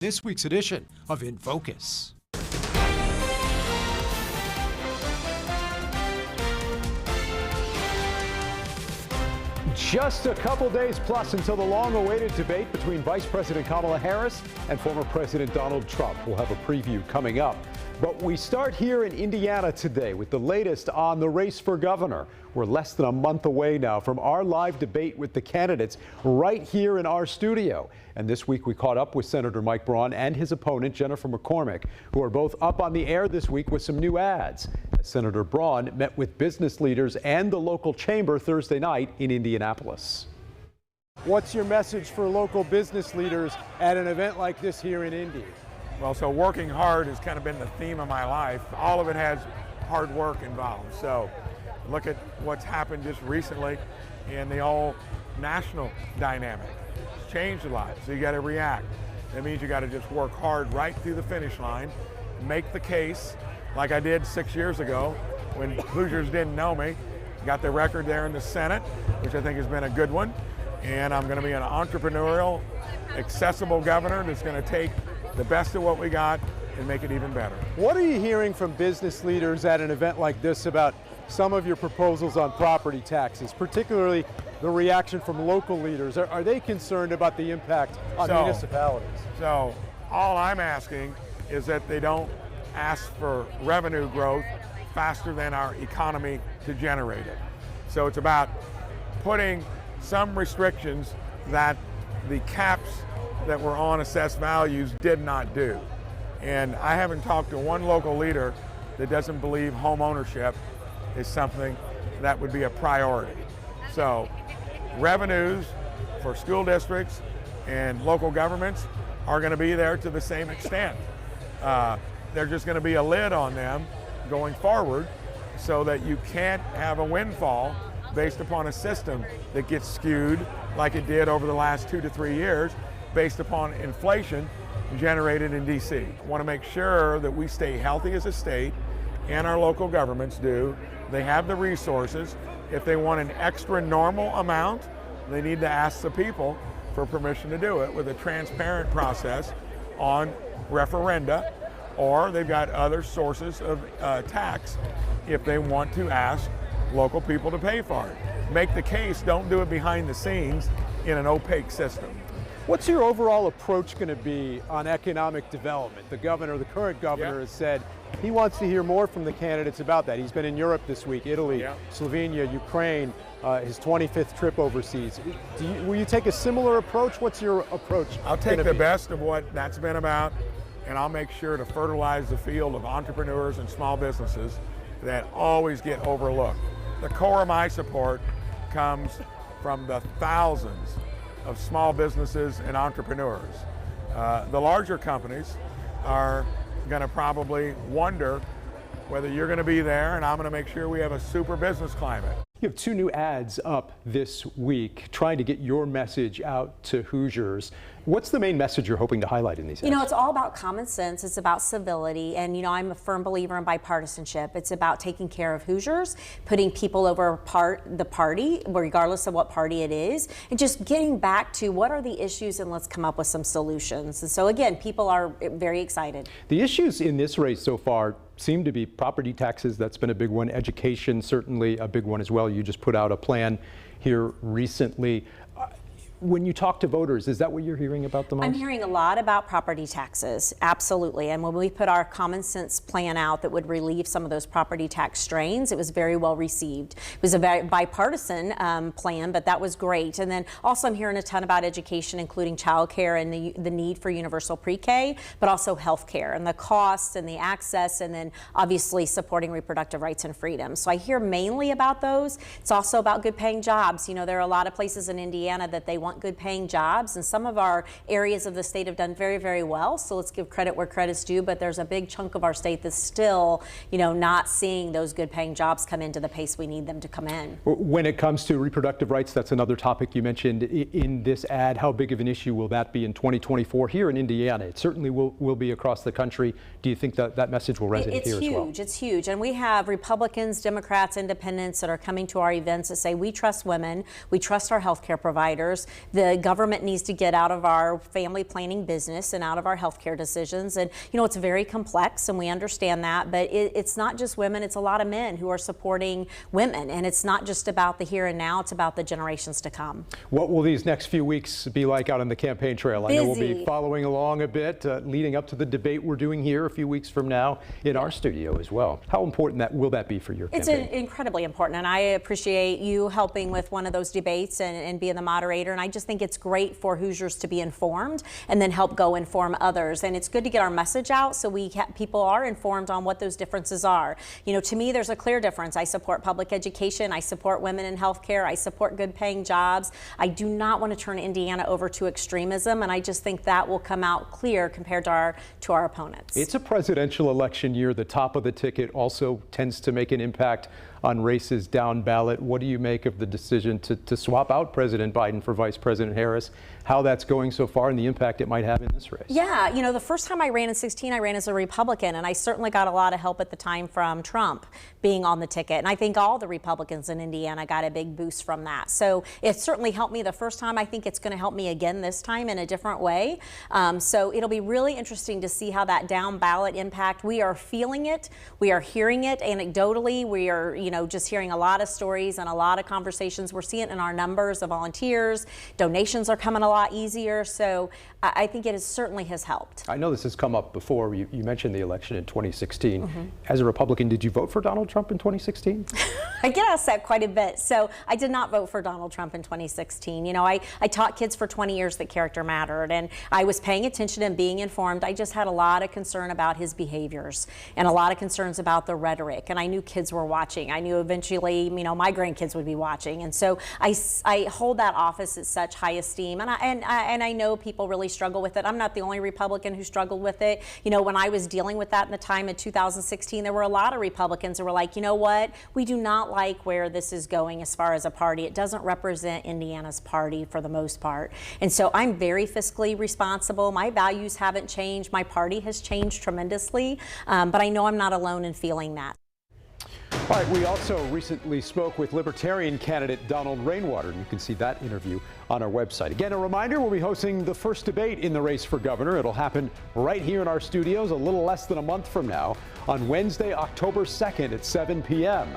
This week's edition of In Focus. Just a couple days plus until the long-awaited debate between Vice President Kamala Harris and former President Donald Trump. We'll have a preview coming up. But we start here in Indiana today with the latest on the race for governor. We're less than a month away now from our live debate with the candidates right here in our studio. And this week we caught up with Senator Mike Braun and his opponent Jennifer McCormick, who are both up on the air this week with some new ads. Senator Braun met with business leaders and the local chamber Thursday night in Indianapolis. What's your message for local business leaders at an event like this here in Indy? Well, so working hard has kind of been the theme of my life. All of it has hard work involved. So look at what's happened just recently in the whole national dynamic. It's changed a lot, so you got to react. That means you got to just work hard right through the finish line, make the case like I did 6 years ago when Hoosiers didn't know me. Got the record there in the Senate, which I think has been a good one. And I'm going to be an entrepreneurial, accessible governor that's going to take the best of what we got and make it even better. What are you hearing from business leaders at an event like this about some of your proposals on property taxes, particularly the reaction from local leaders? Are they concerned about the impact on municipalities? So all I'm asking is that they don't ask for revenue growth faster than our economy to generate it. So it's about putting some restrictions that the caps that were on assessed values did not do. And I haven't talked to one local leader that doesn't believe home ownership is something that would be a priority. So revenues for school districts and local governments are going to be there to the same extent. There's just going to be a lid on them going forward so that you can't have a windfall based upon a system that gets skewed like it did over the last 2 to 3 years based upon inflation generated in DC. I want to make sure that we stay healthy as a state, and our local governments do. They have the resources. If they want an extra normal amount, they need to ask the people for permission to do it with a transparent process on referenda, or they've got other sources of tax if they want to ask local people to pay for it. Make the case, don't do it behind the scenes in an opaque system. What's your overall approach going to be on economic development? The current governor has said he wants to hear more from the candidates about that. He's been in Europe this week, Italy, Slovenia, Ukraine, his 25th trip overseas. Will you take a similar approach? What's your approach? I'll take the best of what that's been about, and I'll make sure to fertilize the field of entrepreneurs and small businesses that always get overlooked. The core of my support comes from the thousands of small businesses and entrepreneurs. The larger companies are going to probably wonder whether you're going to be there, and I'm going to make sure we have a super business climate. You have 2 new ads up this week trying to get your message out to Hoosiers. What's the main message you're hoping to highlight in these ads? You know, it's all about common sense. It's about civility. And, you know, I'm a firm believer in bipartisanship. It's about taking care of Hoosiers, putting people over the party, regardless of what party it is, and just getting back to what are the issues and let's come up with some solutions. And so, again, people are very excited. The issues in this race so far seem to be property taxes. That's been a big one. Education, certainly a big one as well. You just put out a plan here recently. When you talk to voters, is that what you're hearing about the most? I'm hearing a lot about property taxes, absolutely. And when we put our common sense plan out that would relieve some of those property tax strains, it was very well received. It was a very bipartisan plan, but that was great. And then also I'm hearing a ton about education, including childcare and the need for universal pre-K, but also healthcare and the cost and the access, and then obviously supporting reproductive rights and freedom. So I hear mainly about those. It's also about good paying jobs. You know, there are a lot of places in Indiana that they want good paying jobs, and some of our areas of the state have done very, very well. So let's give credit where credit's due, but there's a big chunk of our state that's still, you know, not seeing those good paying jobs come into the pace we need them to come in. When it comes to reproductive rights, that's another topic you mentioned in this ad. How big of an issue will that be in 2024 here in Indiana? It certainly will be across the country. Do you think that message will resonate here as well? It's huge. And we have Republicans, Democrats, independents that are coming to our events that say we trust women, we trust our healthcare providers, The government needs to get out of our family planning business and out of our healthcare decisions. And, it's very complex, and we understand that, but it's not just women, it's a lot of men who are supporting women. And it's not just about the here and now, it's about the generations to come. What will these next few weeks be like out on the campaign trail? I know we'll be following along a bit, leading up to the debate we're doing here a few weeks from now in our studio as well. How important will that be for your campaign? It's incredibly important, and I appreciate you helping with one of those debates and being the moderator. And I just think it's great for Hoosiers to be informed and then help go inform others. And it's good to get our message out so people are informed on what those differences are. To me, there's a clear difference. I support public education. I support women in healthcare. I support good paying jobs. I do not want to turn Indiana over to extremism, and I just think that will come out clear compared to our opponents. It's a presidential election year. The top of the ticket also tends to make an impact on races down ballot. What do you make of the decision to swap out President Biden for Vice President Harris? How that's going so far and the impact it might have in this race? Yeah, the first time I ran in 2016, I ran as a Republican, and I certainly got a lot of help at the time from Trump being on the ticket. And I think all the Republicans in Indiana got a big boost from that. So it certainly helped me the first time. I think it's going to help me again this time in a different way. So it'll be really interesting to see how that down ballot impact. We are feeling it. We are hearing it anecdotally. We are, just hearing a lot of stories and a lot of conversations. We're seeing it in our numbers of volunteers. Donations are coming a lot easier. So I think it certainly has helped. I know this has come up before. You mentioned the election in 2016. Mm-hmm. As a Republican, did you vote for Donald Trump in 2016? I get asked that quite a bit. So I did not vote for Donald Trump in 2016. I taught kids for 20 years that character mattered, and I was paying attention and being informed. I just had a lot of concern about his behaviors and a lot of concerns about the rhetoric. And I knew kids were watching. I knew eventually, my grandkids would be watching. And so I hold that office at such high esteem. And I know people really struggle with it. I'm not the only Republican who struggled with it. When I was dealing with that in the time in 2016, there were a lot of Republicans who were like, you know what? We do not like where this is going as far as a party. It doesn't represent Indiana's party for the most part. And so I'm very fiscally responsible. My values haven't changed. My party has changed tremendously. But I know I'm not alone in feeling that. All right, we also recently spoke with Libertarian candidate Donald Rainwater. You can see that interview on our website. Again, a reminder, we'll be hosting the first debate in the race for governor. It'll happen right here in our studios a little less than a month from now on Wednesday, October 2nd at 7 p.m.